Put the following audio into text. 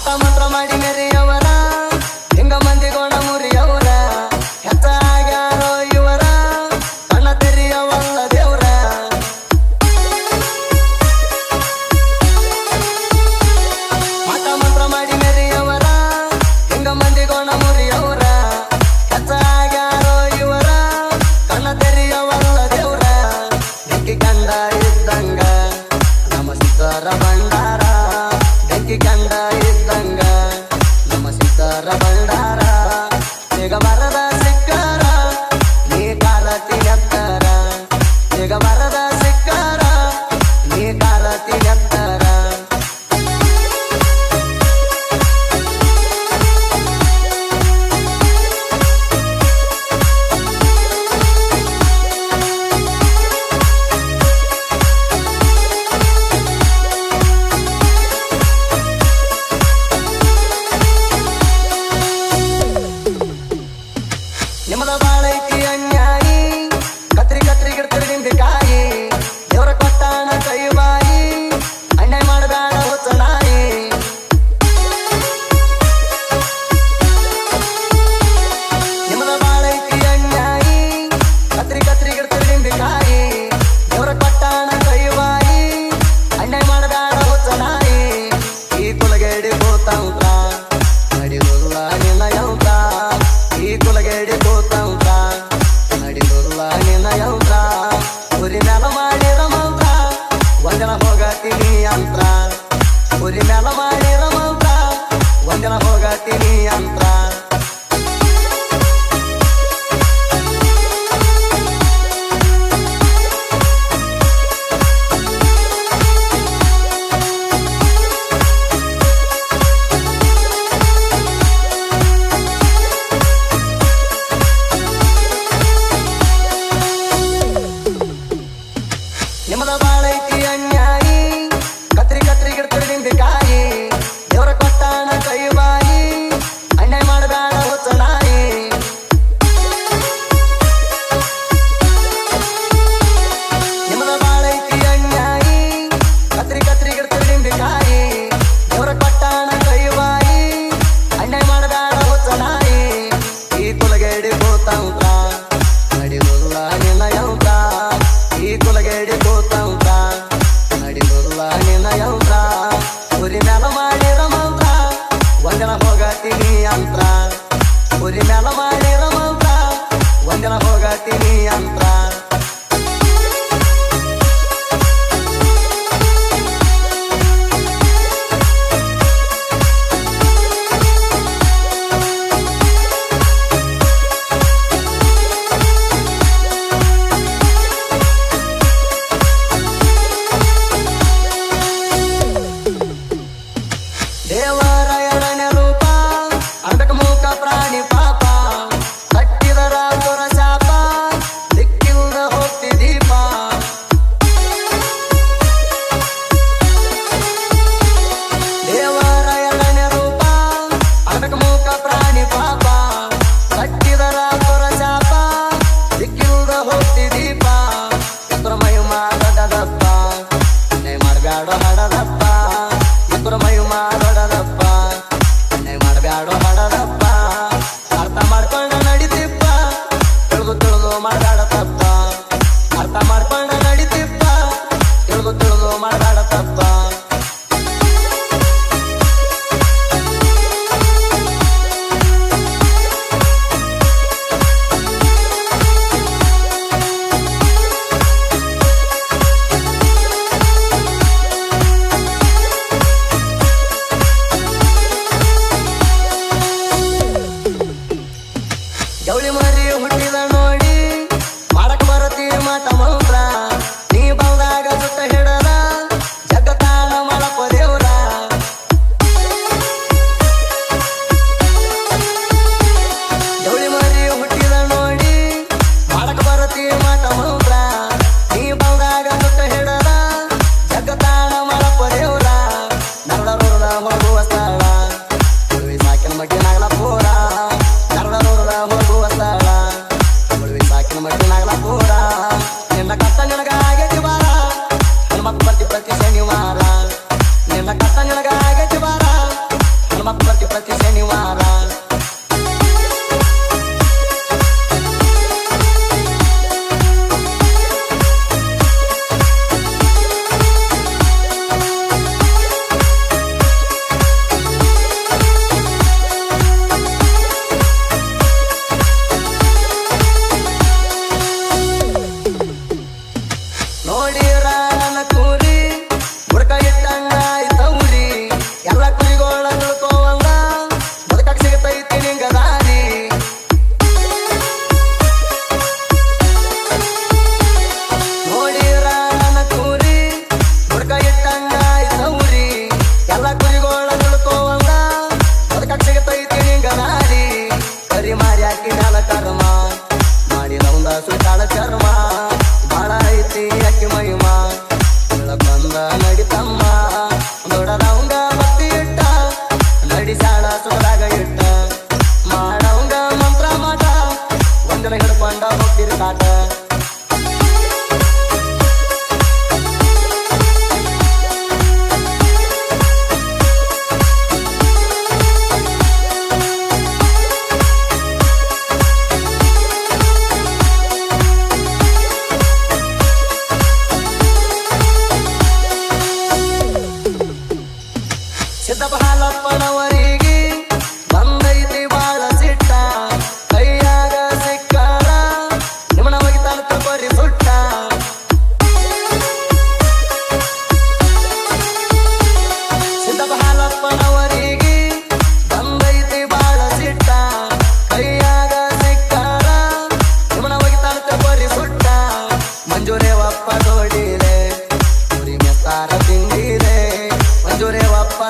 ಮಾಟ ಮಂತ್ರ ಮಾಡಿ ಮೆರೆಯವರ ಹಿಂಗ ಮಂದಿಗೋಣ ಮುರಿಯವರ ಹೆಚ್ಚಾಗ್ಯಾರೋ ಇವರ ಕಣ್ಣ ತೆರೆಯವಲ್ಲ ದೇವ್ರ ಮಾಟ ಮಂತ್ರ ಮಾಡಿ ಮೆರೆಯವರ ಹಿಂಗ ಮಂದಿಗೋಣ ಮುರಿಯವರ ಹೆಚ್ಚಾಗ್ಯಾರೋ ಇವರ ಕಣ್ಣ ತೆರೆಯವಲ್ಲ ದೇವ್ರ ಬೆಂಕಿ ಕಂಡ ಇದ್ದಂಗ ನಮ್ಮ ಸಿದ್ಧರ ಭಂಡಾರ ಬೆಂಕಿ ಕಂಡ ಇದ್ದಂಗ ನಮ್ಮ ಸಿದ್ಧರ ಭಂಡಾರ ಈಗ ಬರದ ಸಿಕ್ಕರ ನೀ ಕಾಲತಿ ಎತ್ತರ ಈಗ ಬರದ ಸಿಕ್ಕರ ನೀ ಕಾಲತಿ ಎತ್ತರ ನಿಮ್ಮದ ಬಾಳೈತಿ ಅನ್ಯಾಯಿ ಕತ್ರಿ ಕತ್ರಿ ಗಿಡ್ತಿರಿ ನಿಂಬಿಕಾಯಿ ದೇವ್ರ ಕೊಟ್ಟಾಣ ಕೈ ಬಾಯಿ ಅನ್ಯಾಯ ಮಾಡಬೇಡ ಹುಚ್ಚನಾಯಿ ನಿಮ್ಮದ ಬಾಳೈತಿ ಅನ್ಯಾಯಿ ಕತ್ರಿ ಕತ್ರಿ ಗಿಡ್ತಿರಿ ನಿಂಬಿಕಾಯಿ ದೇವ್ರ ಕೊಟ್ಟಾಣ ಕೈ ಬಾಯಿ ಅನ್ಯಾಯ ಮಾಡಬೇಡ ಹುಚ್ಚನಾಯಿ ಈ ಕುಲಗೇಡಿ ಭೂತಂತ್ರ ನಡಿದುಲ್ಲ ನಿನ್ನ ಯಂತ್ರ ಈ ಕುಲಗೇಡಿ ಭೂತಂತ್ರ ನಡಿದುಲ್ಲ ನಿನ್ನ ಯಂತ್ರ ಉರಿ ಮ್ಯಾಲ ಮಾಡಿರ ಮಂತ್ರ ಒಂದಿನ ಹೋಗತೀನಿ ಯಂತ್ರ ಉರಿ ಮ್ಯಾಲ ಮಾಡಿರ ಮಂತ್ರ ಒಂದಿನ ಹೋಗತೀನಿ ಯಂತ್ರ ನಿಮ್ಮದ ಬಾಳೈತಿ ಅನ್ಯಾಯಿ ಕತ್ರಿ ಕತ್ರಿ ಗಿಡ್ತಿರಿ ನಿಂಬಿಕಾಯಿ ದೇವ್ರ ಕೊಟ್ಟಾಣ ಕೈ ಬಾಯಿ ಅನ್ಯಾಯ ಮಾಡಬೇಡ ಹುಚ್ಚನಾಯಿ ನಿಮ್ಮದ ಬಾಳೈತಿ ಅನ್ಯಾಯಿ ಕತ್ರಿ ಕತ್ರಿ ಗಿಡ್ತಿರಿ ನಿಂಬಿಕಾಯಿ ದೇವ್ರ ಕೊಟ್ಟಾಣ ಕೈ ಬಾಯಿ ಅನ್ಯಾಯ ಮಾಡಬೇಡ ಹುಚ್ಚನಾಯಿ ಈ ಕುಲಗೇಡಿ ಭೂತಂತ್ರ ನಡಿದುಲ್ಲ ನಿನ್ನ ಯಂತ್ರ ಈ ಕುಲಗೇಡಿ ಭೂತಂತ್ರ ನಡಿದುಲ್ಲ ನಿನ್ನ ಯಂತ್ರ ಉರಿ ಮ್ಯಾಲ ಮಾಡಿರ ಮಂತ್ರ ಒಂದಿನ ಹೋಗತೀನಿ ಯಂತ್ರ ಉರಿ ಮ್ಯಾಲ ಮಾಡಿರ ಮಂತ್ರ ಒಂದಿನ ಹೋಗತೀನಿ ಯಂತ್ರ ದೇವರ ಎರಡನೇ ರೂಪ ಅದಕ್ಕೆ ಮೂಕ ಪ್ರಾಣಿ ಪಾಪ ಕಟ್ಟಿದರ ದುರ ಶಾಪ ದಿಕ್ಕಿಲ್ದ ಹೋಗ್ತಿ ದೀಪ ದೇವರ ಎರಡನೇ ರೂಪ ಅದಕ್ಕೆ ಮೂಕ ಪ್ರಾಣಿ ಪಾಪ ಕಟ್ಟಿದರ ದುರ ಶಾಪ ದಿಕ್ಕಿಲ್ದ ಹೋಗ್ತಿ ದೀಪ ಎತ್ತರ ಮೈ ಮಾಡದಪ್ಪ ನೈ ಮಾಡಬೇಡ ಹಡದಪ್ಪ ಎತ್ತರ ಮೈ ಮಾಡದಪ್ಪ ನೈ ಮಾಡಬೇಡ ಹಡದಪ್ಪ ಅರ್ಥ ಮಾಡ್ಕೊಂಡ ನಡಿತಿಪ್ಪ ತಿಳಿದು ತಿಳಿದು ಮಾಡಬೇಡ ತಪ್ಪ ಅರ್ಥ ಮಾಡ್ಕೊಂಡ ನಡಿತಿಪ್ಪ ತಿಳಿದು ತಿಳಿದು ಮಾಡಬೇಡ ತಪ್ಪ ಜವಳಿ ಮರಿ ಹುಟ್ಟಿದ ನೋಡಿ ಮಾಡಕ್ ಬರತಿ ಮಾಟ ಮಂತ್ರ ನೀ ಬಂದಾಗ ಸುತ್ತ ಹಿಡದ ಜಗತ್ತಾನ ಮಾಡಪ್ಪ ದೇವ್ರ ಜವಳಿ ಮರಿ ಹುಟ್ಟಿದ ನೋಡಿ ಮಾಡಕ್ ಬರತಿ ಮಾಟ ಮಂತ್ರ ನೀ ಬಂದಾಗ ಸುತ್ತ ಹಿಡದ ಜಗತ್ತಾನ ಮಾಡಪ್ಪ ದೇವ್ರ ನರಳೂರದ ಹೋಗುವ ಸ್ಥಳ ಸಾಕಿನ ಮಗ್ಗಿನಾಗಲ ಪೂರ ನರಳೂರದ ಹೋಗುವ ಸ್ಥಳ ಸಾಕಿನ ಮಗ್ಗಿನಾಗಲ ಪೂರ ನಿನ್ನ ಕಷ್ಟ ನಿನಗ ಆಗೈತಿ ಬಾರ ಹನುಮಪ್ಪ ಪ್ರತಿ ಶನಿವಾರ ನಿನ್ನ ಕಷ್ಟ ನಿನಗ ಆಗೈತಿ ಬಾರ ಪ್ರತಿ ಶನಿವಾರ. ನೋಡಿರ ನನ್ನ ಕೂರಿ ಮುರ್ಕ ಇಟ್ಟಂಗ ಆಯ್ತವ್ರಿ, ಎಲ್ಲ ಕುರಿಗೋಳ ತಿಳ್ಕೋವಂಗ ಬದುಕಕ್ ಸಿಗತೈತಿ ನಿಂಗ ದಾರಿ. ನೋಡಿರ ನನ್ನ ಕೂರಿ ಮುರ್ಕ ಇಟ್ಟಂಗ ಆಯ್ತವ್ರಿ, ಎಲ್ಲ ಕುರಿಗೋಳ ತಿಳ್ಕೋವಂಗ ಬದುಕಕ್ ಸಿಗತೈತಿ ನಿಂಗ ದಾರಿ. ಕರಿ ಮಾರಿ ಹಾಕಿ ಮ್ಯಾಲ ಕರ್ಮ ಮಾಡಿದವಂದ ಸುತ್ತಾಳ ಚರ್ಮ, ಬಾಳ ಐತಿ ಅಕ್ಕಿ ಮಹಿಮ ಬಂದ ನಡಿತಮ್ಮ. ದೊಡ್ಡದವಂಗ ಭಕ್ತಿ ಇಟ್ಟ ನಡಿಸಾಳ ಸುಖದಾಗ ಇಟ್ಟ, ಮಾಡವಂಗ ಮಂತ್ರ ಮಾಟ ಒಂದಿನ ಹಿಡ್ಕೊಂಡ ಹೋಗ್ತಿರಿ ಕಾಟ. ಸಿದ್ದಪ್ಪ ಹಾಲಪ್ಪನವರಿಗೆ ಬಂದೈತಿ ಬಾಳ ಸಿಟ್ಟ, ಕೈಯಾಗ ಸಿಕ್ಕಾರ ನಿಮ್ಮನ ಒಗಿತಾನ ತಗೋರಿ ಸುಟ್ಟ. ಸಿದ್ದಪ್ಪ ಹಾಲಪ್ಪನವರಿಗೆ ಬಂದೈತಿ ಬಾಳ ಸಿಟ್ಟ, ಕೈಯಾಗ ಸಿಕ್ಕಾರ ನಿಮ್ಮನ ಒಗಿತಾನ ತಗೋರಿ ಸುಟ್ಟ. ಮಂಜೂರೇವಪ್ಪ ನೋಡಿದೆ ಕುರಿ ಮೆಸ್ತಾರ ತಿಂದಿದೆ, ಮಂಜೂರೇವಪ್ಪ